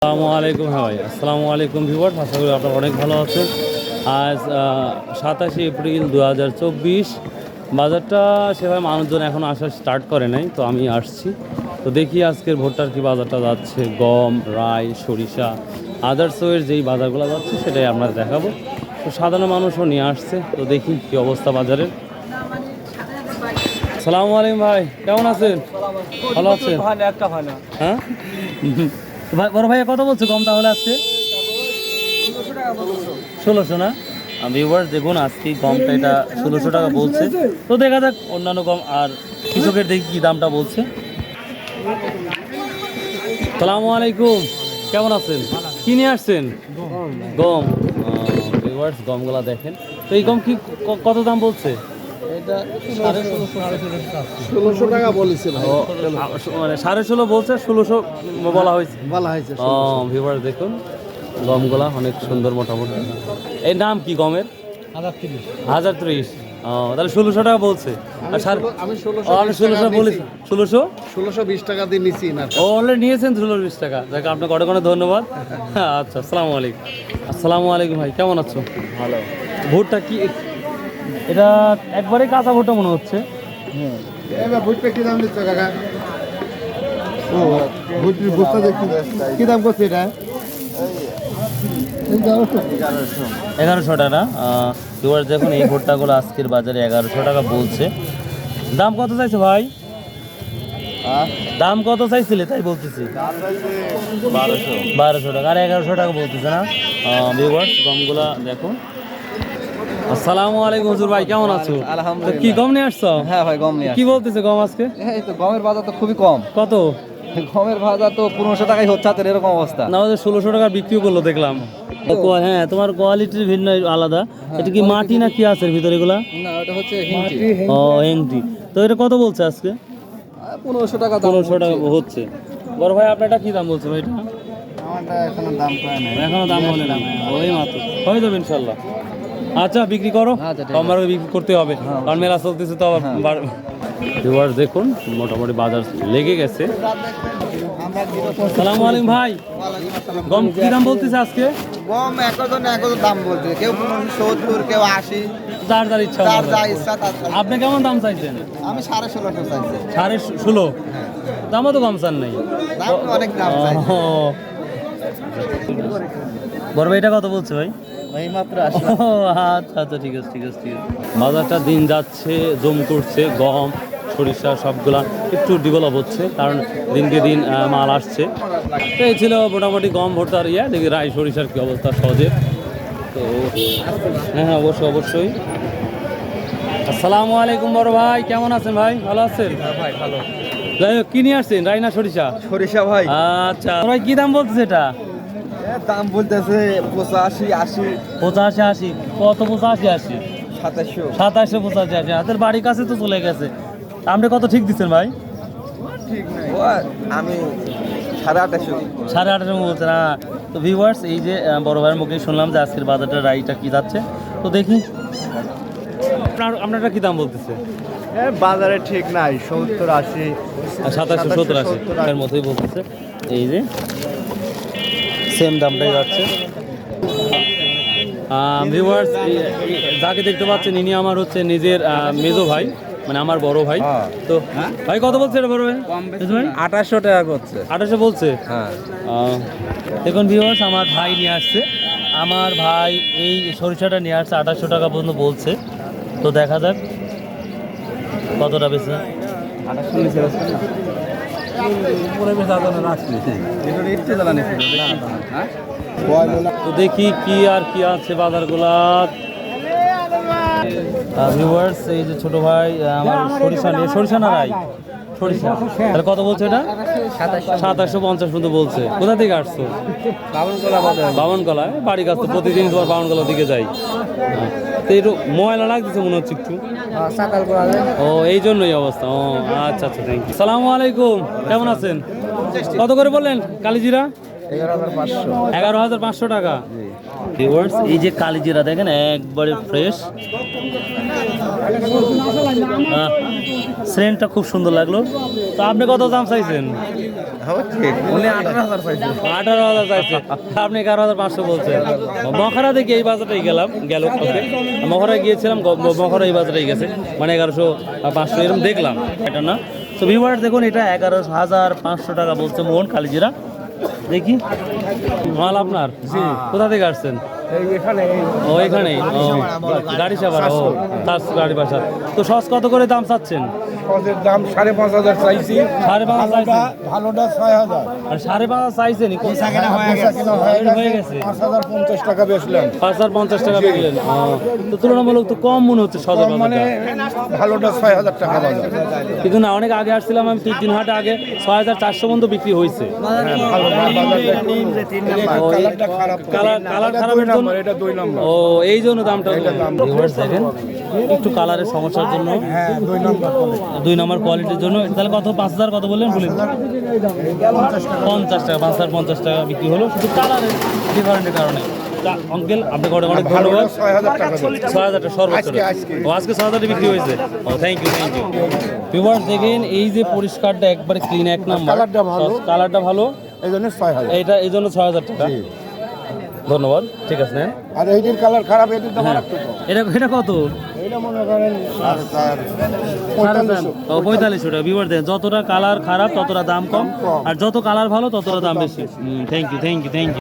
আসসালামু আলাইকুম। হ্যাঁ ভাই, আসসালামু আলাইকুম ভিউয়ার্স, আশা করি আপনারা অনেক ভালো আছেন। আজ 27 এপ্রিল 2024। বাজারটা সেভাবে মানুষজন এখন আসা স্টার্ট করে নাই, তো আমি আসছি। তো দেখি আজকের ভোটটার কি বাজারটা যাচ্ছে, গম, রাই, সরিষা, আদার্সের যেই বাজারগুলো যাচ্ছে সেটাই আমরা দেখাবো। তো সাধারণ মানুষও নিয়ে আসছে, তো দেখি কি অবস্থা বাজারের। আসসালামু আলাইকুম ভাই, কেমন আছেন? ভালো আছেন? হ্যাঁ ভাই, বড় ভাইয়া কত বলছে গম তাহলে আজকে? 1600 না? ভিউয়ার্স দেখুন, আজকে গমটা এটা 1600 টাকা বলছে। তো দেখা যাক অন্যান্য গম আর কৃষকের দেখি কি দামটা বলছে। সালামু আলাইকুম, কেমন আছেন? কি নিয়ে আসছেন? গম। ভিউয়ার্স গমগুলা দেখেন। তো এই গম কি কত দাম বলছে? এটা 1600 টাকা বলেছিল, মানে 1650 বলছে, 1600 বলা হয়েছে। ভিউয়ার্স দেখুন গমগুলা অনেক সুন্দর, মোটামুটি। এই নাম কি গমের? 1030। তাহলে 1600 টাকা বলছে। আর আমি 1600 বলেছি। 1620 টাকা দিয়ে নিছি না। অলরেডি নিয়েছেন 1620 টাকা। দেখ আপনাকে অনেক অনেক ধন্যবাদ। আচ্ছা, আসসালামু আলাইকুম। আসসালামু আলাইকুম ভাই, কেমন আছো? ভালো। ভোটটা কি এটা একবারে কাঁচা ভোটটা মনে হচ্ছে? এবার ভুট্টা কি দাম দিচ্ছ কাকা? ও ভুট্টির বস্তা দেখি কি দাম করছে এটা? 1100 টাকা। এবার দেখুন এই ভুট্টাগুলো আজকের বাজারে 1100 টাকা বলছে। দাম কত চাইছে ভাই? দাম কত চাইছিলে তাই বলতেছি? 1200 টাকা। আর 1100 টাকা বলতেছে না? ভিউয়ার্স গমগুলা দেখুন। আসসালামু আলাইকুম হুজুর ভাই, কেমন আছো? আলহামদুলিল্লাহ। কি গম নিয়ে আসছো? হ্যাঁ ভাই, গম নিয়ে কি বলতেছে গম আজকে? এই তো গমের বাজার তো খুবই কম। কত? গমের বাজার তো 1500 টাকাই হচ্ছে, হাতের এরকম অবস্থা। না, আমাদের 1600 টাকা বিক্রি করলো দেখলাম। হ্যাঁ, তোমার কোয়ালিটির ভিন্ন আলাদা। এটা কি মাটি না কি আছে ভিতরে এগুলা? না, ওটা হচ্ছে হিংটি। ও এংটি। তো এটা কত বলছে আজকে? 1500 টাকা দাম 1500 টাকা হচ্ছে। বড় ভাই আপনারটা কি দাম বলছে ভাই? এটা আমারটা এখনো দাম পায় না। এখনো দাম হলে না, ওই মাত্র হয়ে যাবে ইনশাল্লাহ। আচ্ছা, বিক্রি করো। আচ্ছা, ঠিক আছে। আমার বিক্রি করতে হবে, কারণ মেলা চলতেছে তো আবার। ভিউয়ার্স দেখুন মোটামুটি বাজার লেগে গেছে। সালামু আলাইকুম ভাই, গম কি দাম বলতেছে আজকে? গম একজন দাম বলছে, কেউ 70, কেউ 80, যার যার ইচ্ছা যার মতো। যা ইচ্ছা তার। আপনি কেমন দাম চাইছেন? আমি 1650 চাইছি। 16.5। দামও তো কম চান নাই। দাম তো অনেক দাম চাইছি। ও, বড় ভাই এটা কত বলছে ভাই? এই মাত্র ও, আচ্ছা আচ্ছা, ঠিক আছে ঠিক আছে ঠিক আছে। বাজারটা দিন যাচ্ছে, জম করছে, গম, সরিষা সবগুলা একটু ডেভেলপ হচ্ছে, কারণ দিনকে দিন মাল আসছে। তো এই ছিল মোটামুটি গম ভোটার দেখি রাই সরিষার কি অবস্থা সহজে। তো হ্যাঁ হ্যাঁ, অবশ্যই অবশ্যই। আসসালামু আলাইকুম বড় ভাই, কেমন আছেন ভাই? ভালো আছেন ভাই? ভালো। যাই হোক, কি নিয়ে আসছেন, রাই না সরিষা? সরিষা ভাই। আচ্ছা ভাই, কি দাম বলতেছে এটা? দাম বলতেছে 85, 80, 85 80। কত 85 80? 2700। 2700 85 80। হাতের বাড়ির কাছে তো চলে গেছে। আপনি কত ঠিক দিচ্ছেন ভাই? ঠিক নাই। আমি 2800। 2800 বলছেন না? তো ভিউয়ার্স এই যে বড় ভাইয়ের মুখে শুনলাম যে আজকের বাজারটা রাইটা কি যাচ্ছে, তো দেখি আপনারটা কি দাম বলতেছে? বাজারে ঠিক নাই, 70 80। 2700 70 80 এর মতোই বলতেছে। এই যে সেম দামটাই যাচ্ছে। ভিউয়ার্স যাকে দেখতে পাচ্ছেন ইনি আমার হচ্ছে নিজের মেজো ভাই, মানে আমার বড় ভাই। তো ভাই কত বলছে এটা বড় ভাই? মেজো ভাই 2800 টাকা করছে। 2800 বলছে। হ্যাঁ। দেখুন ভিউয়ার্স, আমার ভাই নিয়ে আসছে, আমার ভাই এই সরিষাটা নিয়ে আসছে 2800 টাকা পর্যন্ত বলছে। তো দেখা যাক কতটা বেশি। তো দেখি কি আর কি আছে বাজারগুলা। ভিউয়ার্স এই যে ছোট ভাই আমার সরিষা নিয়ে, সরিষা না রাই? সরিষা। তাহলে কত বলছে এটা? 2750 পর্যন্ত বলছে। কোথা থেকে আসছো? বামনকলা। বাড়ির কাছে তো প্রতিদিন তোমার বামনকলা দিকে যাই। তো একটু ময়লা লাগতেছে মনে হচ্ছে একটু। ও, এই জন্যই অবস্থা। ও আচ্ছা আচ্ছা, থ্যাংক ইউ। সালামু আলাইকুম, কেমন আছেন? কত করে বললেন কালিজিরা? 11,500 11,500 টাকা। ভিউয়ার্স এই যে কালিজিরা দেখেন একবারে ফ্রেশ, সেন্টটা খুব সুন্দর লাগলো। তো আপনি কত দাম চাইছেন? উনি 18,000 পাইছে। 18,000 চাইছে, আপনি 11,500 বলছেন। মখরা থেকে এই বাজারটাই গেলাম, গেল পথে মখরায় গিয়েছিলাম, মখরা এই বাজারটাই গেছে, মানে 11,500 এরকম দেখলাম এটা না। তো ভিউয়ার্স দেখুন এটা 11,500 টাকা বলছে মোহন কালিজিরা। দেখি মাল আপনার? কোথা থেকে আসছেন? ও এখানেই, ও গাড়ি সাবার, ও তার গাড়ি বাসা। তো সস কত করে দাম চাচ্ছেন? সসের দাম 5,500 চাইছি, 5,500 চাইছেন? ভালোটা 6,000 আর 5,500 চাইছেন? হয়ে গেছে 5,050 টাকা বেচলাম। 5,050 টাকা বিকলেন। তো তুলনামূলক তো কম মনে হচ্ছে সদর মানে বাজারটা। ভালোটা 6,000 টাকা বাজার। কিন্তু না, অনেক আগে আসছিলাম আমি, 2-3 হাট আগে 6,400 পর্যন্ত বিক্রি হয়েছে। ভালো বাজারটা একটু ও, এই কালারটা খারাপ, কালার খারাপের জন্য, এটা 2 নম্বর। ও এই জন্য দামটা। ভিউয়ার্স দেখেন একটু কালারের সমস্যার জন্য, হ্যাঁ 2 নম্বর 2 নম্বর কোয়ালিটির জন্য। তাহলে কত? 5,000 কত বললেন? বলুন 50 টাকা, 5,050 টাকা বিক্রি হলো শুধু কালারের ডিফারেন্টের কারণে। অঙ্কেল আপনাকে অনেক অনেক ধন্যবাদ। 6,000 টাকা 6,000 টাকা সর্বোচ্চ। আজকে। ও আজকে 6,000 বিক্রি হয়েছে। ও thank you, thank you. Viewers দেখেন এই যে পরিষ্কারটা একবারে ক্লিন, এক নাম্বার, কালারটা ভালো। কালারটা ভালো, এই জন্য 6,000। এইটা এই জন্য 6,000 টাকা। ধন্যবাদ, ঠিক আছে নেন। আর এইটির কালার খারাপ, এটির দাম আরেকটু কম। এটা কত? এইটা মনে করেন 4500। 4500 টাকা। ভিউয়ার দেন যতটা কালার খারাপ ততটা দাম কম, আর যত কালার ভালো ততটা দাম বেশি। Thank you, thank you, thank you.